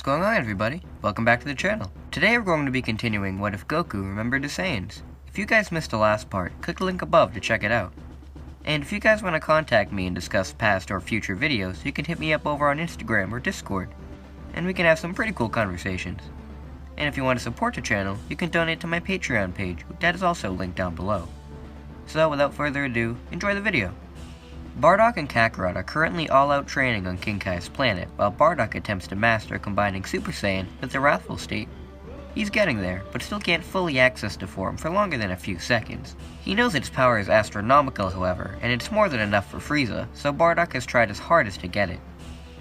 going on, everybody? Welcome back to the channel. Today we're going to be continuing What If Goku Remembered the Saiyans. If you guys missed the last part, click the link above to check it out. And if you guys want to contact me and discuss past or future videos, you can hit me up over on Instagram or Discord, and we can have some pretty cool conversations. And if you want to support the channel, you can donate to my Patreon page, that is also linked down below. So without further ado, enjoy the video. Bardock and Kakarot are currently all-out training on King Kai's planet, while Bardock attempts to master combining Super Saiyan with the Wrathful state. He's getting there, but still can't fully access the form for longer than a few seconds. He knows its power is astronomical, however, and it's more than enough for Frieza, so Bardock has tried his hardest to get it.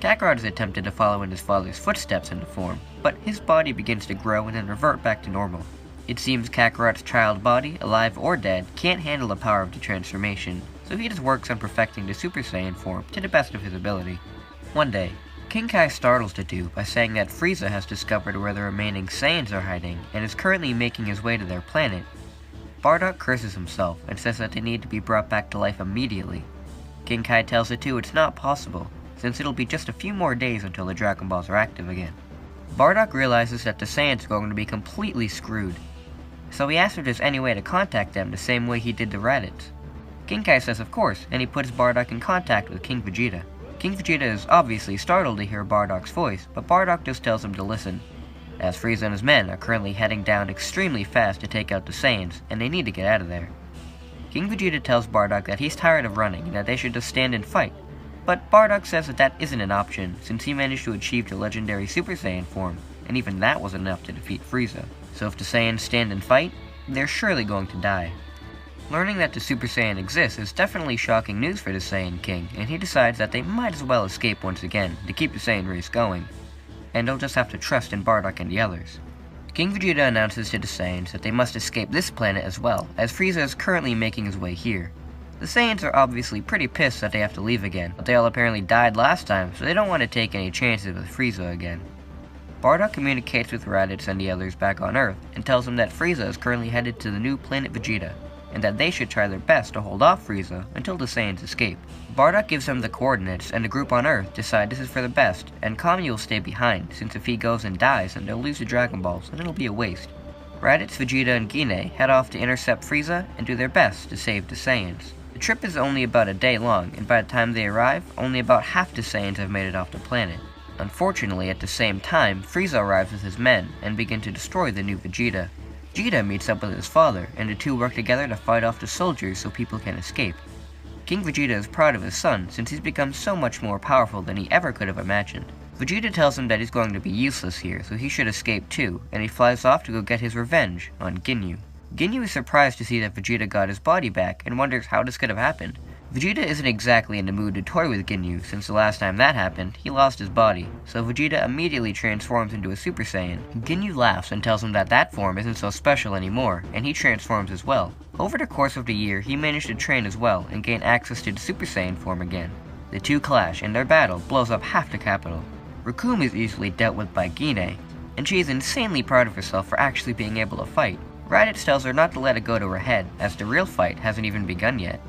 Kakarot has attempted to follow in his father's footsteps into form, but his body begins to grow and then revert back to normal. It seems Kakarot's child body, alive or dead, can't handle the power of the transformation, so he just works on perfecting the Super Saiyan form to the best of his ability. One day, King Kai startles the two by saying that Frieza has discovered where the remaining Saiyans are hiding and is currently making his way to their planet. Bardock curses himself and says that they need to be brought back to life immediately. King Kai tells the two it's not possible, since it'll be just a few more days until the Dragon Balls are active again. Bardock realizes that the Saiyans are going to be completely screwed, so he asks if there's any way to contact them the same way he did the Raditz. King Kai says of course, and he puts Bardock in contact with King Vegeta. King Vegeta is obviously startled to hear Bardock's voice, but Bardock just tells him to listen, as Frieza and his men are currently heading down extremely fast to take out the Saiyans, and they need to get out of there. King Vegeta tells Bardock that he's tired of running and that they should just stand and fight, but Bardock says that that isn't an option, since he managed to achieve the legendary Super Saiyan form, and even that wasn't enough to defeat Frieza. So if the Saiyans stand and fight, they're surely going to die. Learning that the Super Saiyan exists is definitely shocking news for the Saiyan King, and he decides that they might as well escape once again to keep the Saiyan race going, and they'll just have to trust in Bardock and the others. King Vegeta announces to the Saiyans that they must escape this planet as well, as Frieza is currently making his way here. The Saiyans are obviously pretty pissed that they have to leave again, but they all apparently died last time, so they don't want to take any chances with Frieza again. Bardock communicates with Raditz and the others back on Earth, and tells them that Frieza is currently headed to the new planet Vegeta, and that they should try their best to hold off Frieza until the Saiyans escape. Bardock gives them the coordinates, and the group on Earth decide this is for the best, and Kami will stay behind, since if he goes and dies, then they'll lose the Dragon Balls, and it'll be a waste. Raditz, Vegeta, and Guinea head off to intercept Frieza and do their best to save the Saiyans. The trip is only about a day long, and by the time they arrive, only about half the Saiyans have made it off the planet. Unfortunately, at the same time, Frieza arrives with his men, and begin to destroy the new Vegeta. Vegeta meets up with his father, and the two work together to fight off the soldiers so people can escape. King Vegeta is proud of his son, since he's become so much more powerful than he ever could have imagined. Vegeta tells him that he's going to be useless here, so he should escape too, and he flies off to go get his revenge on Ginyu. Ginyu is surprised to see that Vegeta got his body back, and wonders how this could have happened. Vegeta isn't exactly in the mood to toy with Ginyu, since the last time that happened, he lost his body, so Vegeta immediately transforms into a Super Saiyan. Ginyu laughs and tells him that that form isn't so special anymore, and he transforms as well. Over the course of the year, he managed to train as well, and gain access to the Super Saiyan form again. The two clash, and their battle blows up half the capital. Recoome is easily dealt with by Guinea, and she is insanely proud of herself for actually being able to fight. Raditz tells her not to let it go to her head, as the real fight hasn't even begun yet.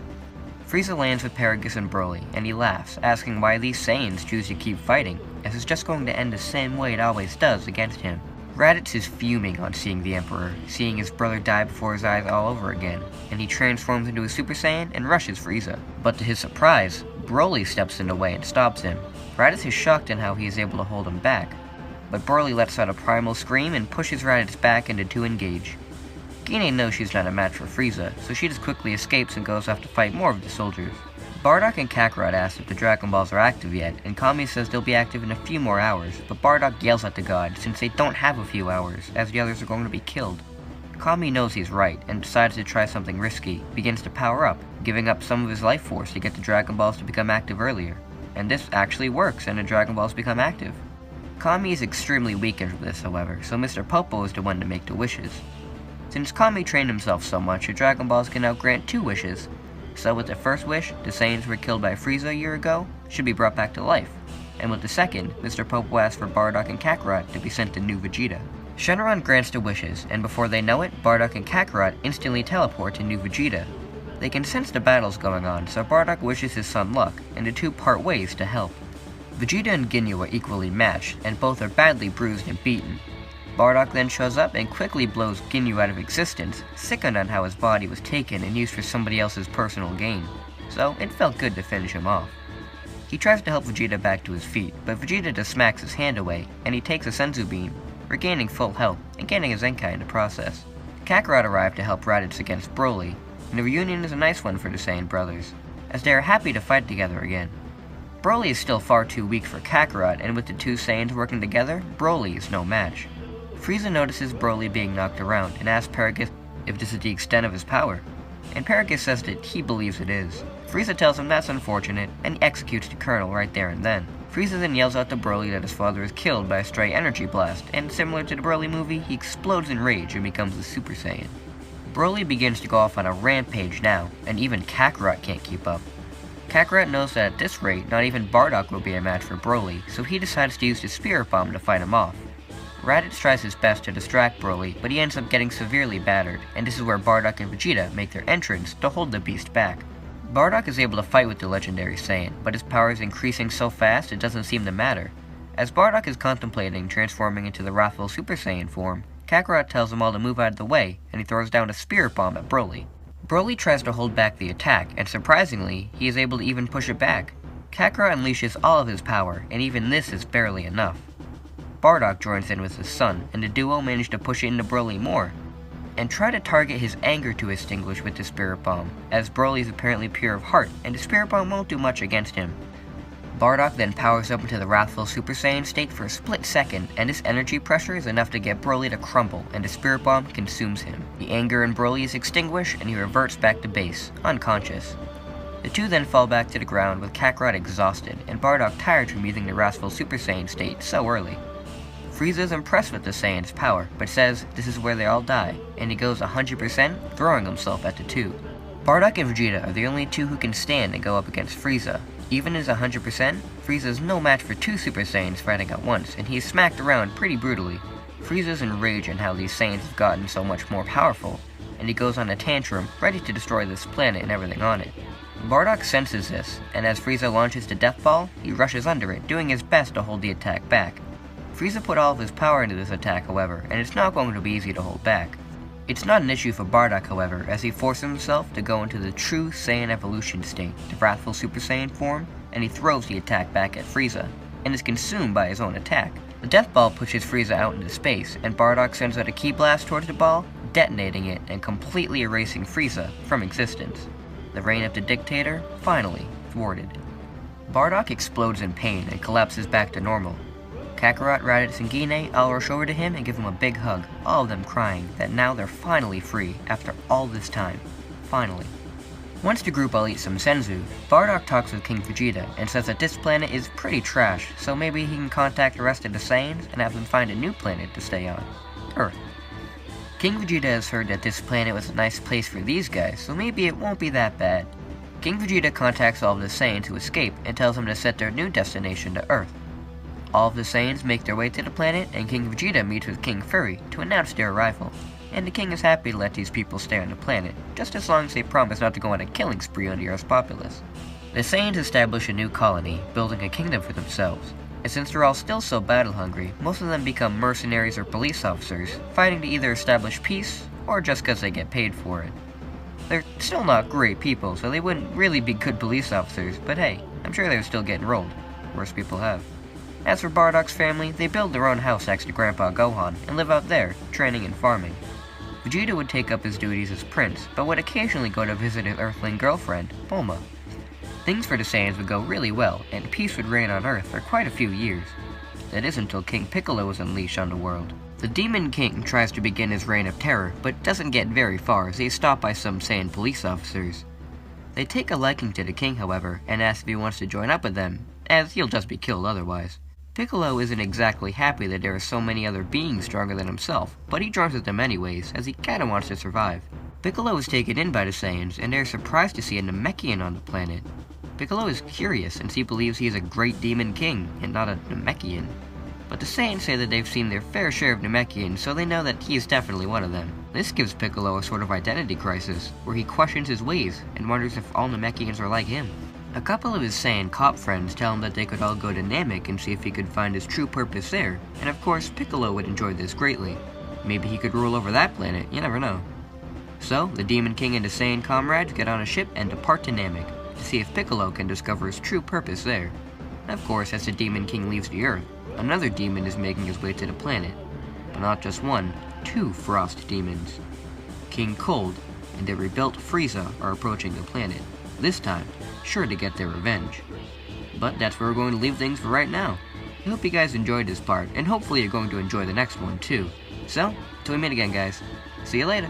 Frieza lands with Paragus and Broly, and he laughs, asking why these Saiyans choose to keep fighting, as it's just going to end the same way it always does against him. Raditz is fuming on seeing the Emperor, seeing his brother die before his eyes all over again, and he transforms into a Super Saiyan and rushes Frieza. But to his surprise, Broly steps in the way and stops him. Raditz is shocked in how he is able to hold him back, but Broly lets out a primal scream and pushes Raditz back into to engage. Guinea knows she's not a match for Frieza, so she just quickly escapes and goes off to fight more of the soldiers. Bardock and Kakarot ask if the Dragon Balls are active yet, and Kami says they'll be active in a few more hours, but Bardock yells at the god since they don't have a few hours, as the others are going to be killed. Kami knows he's right, and decides to try something risky, begins to power up, giving up some of his life force to get the Dragon Balls to become active earlier. And this actually works, and the Dragon Balls become active. Kami is extremely weakened for this, however, so Mr. Popo is the one to make the wishes. Since Kami trained himself so much, the Dragon Balls can now grant 2 wishes. So with the first wish, the Saiyans were killed by Frieza a year ago, should be brought back to life. And with the second, Mr. Popo asks for Bardock and Kakarot to be sent to New Vegeta. Shenron grants the wishes, and before they know it, Bardock and Kakarot instantly teleport to New Vegeta. They can sense the battles going on, so Bardock wishes his son luck, and the two part ways to help. Vegeta and Ginyu are equally matched, and both are badly bruised and beaten. Bardock then shows up and quickly blows Ginyu out of existence, sickened on how his body was taken and used for somebody else's personal gain, so it felt good to finish him off. He tries to help Vegeta back to his feet, but Vegeta just smacks his hand away, and he takes a Senzu Bean, regaining full health and getting his Zenkai in the process. Kakarot arrived to help Raditz against Broly, and the reunion is a nice one for the Saiyan brothers, as they are happy to fight together again. Broly is still far too weak for Kakarot, and with the two Saiyans working together, Broly is no match. Frieza notices Broly being knocked around and asks Paragus if this is the extent of his power, and Paragus says that he believes it is. Frieza tells him that's unfortunate, and he executes the Colonel right there and then. Frieza then yells out to Broly that his father is killed by a stray energy blast, and similar to the Broly movie, he explodes in rage and becomes a Super Saiyan. Broly begins to go off on a rampage now, and even Kakarot can't keep up. Kakarot knows that at this rate, not even Bardock will be a match for Broly, so he decides to use the Spirit Bomb to fight him off. Raditz tries his best to distract Broly, but he ends up getting severely battered, and this is where Bardock and Vegeta make their entrance to hold the beast back. Bardock is able to fight with the legendary Saiyan, but his power is increasing so fast it doesn't seem to matter. As Bardock is contemplating transforming into the wrathful Super Saiyan form, Kakarot tells him all to move out of the way, and he throws down a Spirit Bomb at Broly. Broly tries to hold back the attack, and surprisingly, he is able to even push it back. Kakarot unleashes all of his power, and even this is barely enough. Bardock joins in with his son, and the duo manage to push it into Broly more, and try to target his anger to extinguish with the Spirit Bomb, as Broly is apparently pure of heart, and the Spirit Bomb won't do much against him. Bardock then powers up into the wrathful Super Saiyan state for a split second, and this energy pressure is enough to get Broly to crumble, and the Spirit Bomb consumes him. The anger in Broly is extinguished, and he reverts back to base, unconscious. The two then fall back to the ground with Kakarot exhausted, and Bardock tired from using the wrathful Super Saiyan state so early. Frieza is impressed with the Saiyan's power, but says this is where they all die, and he goes 100%, throwing himself at the two. Bardock and Vegeta are the only two who can stand and go up against Frieza. Even as 100%, Frieza is no match for two Super Saiyans fighting at once, and he is smacked around pretty brutally. Frieza is enraged in how these Saiyans have gotten so much more powerful, and he goes on a tantrum, ready to destroy this planet and everything on it. Bardock senses this, and as Frieza launches the Death Ball, he rushes under it, doing his best to hold the attack back. Frieza put all of his power into this attack, however, and it's not going to be easy to hold back. It's not an issue for Bardock, however, as he forces himself to go into the true Saiyan evolution state, the wrathful Super Saiyan form, and he throws the attack back at Frieza, and is consumed by his own attack. The Death Ball pushes Frieza out into space, and Bardock sends out a Ki Blast towards the ball, detonating it and completely erasing Frieza from existence. The reign of the Dictator, finally, thwarted. Bardock explodes in pain and collapses back to normal. Kakarot, Raditz, and Guine all rush over to him and give him a big hug, all of them crying that now they're finally free after all this time. Finally. Once the group all eats some Senzu, Bardock talks with King Vegeta and says that this planet is pretty trash, so maybe he can contact the rest of the Saiyans and have them find a new planet to stay on. Earth. King Vegeta has heard that this planet was a nice place for these guys, so maybe it won't be that bad. King Vegeta contacts all of the Saiyans who escape and tells them to set their new destination to Earth. All of the Saiyans make their way to the planet, and King Vegeta meets with King Furry to announce their arrival, and the king is happy to let these people stay on the planet, just as long as they promise not to go on a killing spree on the Earth's populace. The Saiyans establish a new colony, building a kingdom for themselves, and since they're all still so battle-hungry, most of them become mercenaries or police officers, fighting to either establish peace, or just because they get paid for it. They're still not great people, so they wouldn't really be good police officers, but hey, I'm sure they're still getting rolled. Worse people have. As for Bardock's family, they build their own house next to Grandpa Gohan, and live out there, training and farming. Vegeta would take up his duties as prince, but would occasionally go to visit his Earthling girlfriend, Bulma. Things for the Saiyans would go really well, and peace would reign on Earth for quite a few years. That is until King Piccolo was unleashed on the world. The Demon King tries to begin his reign of terror, but doesn't get very far as he is stopped by some Saiyan police officers. They take a liking to the king, however, and ask if he wants to join up with them, as he'll just be killed otherwise. Piccolo isn't exactly happy that there are so many other beings stronger than himself, but he joins with them anyways, as he kinda wants to survive. Piccolo is taken in by the Saiyans, and they're surprised to see a Namekian on the planet. Piccolo is curious, since he believes he is a great demon king, and not a Namekian. But the Saiyans say that they've seen their fair share of Namekians, so they know that he is definitely one of them. This gives Piccolo a sort of identity crisis, where he questions his ways, and wonders if all Namekians are like him. A couple of his Saiyan cop friends tell him that they could all go to Namek and see if he could find his true purpose there, and of course Piccolo would enjoy this greatly. Maybe he could rule over that planet, you never know. So, the Demon King and his Saiyan comrades get on a ship and depart to Namek, to see if Piccolo can discover his true purpose there. And of course, as the Demon King leaves the Earth, another demon is making his way to the planet. But not just one, two Frost demons. King Cold and the rebuilt Frieza are approaching the planet, this time sure to get their revenge. But that's where we're going to leave things for right now. I hope you guys enjoyed this part, and hopefully you're going to enjoy the next one too. So, till we meet again guys, see you later!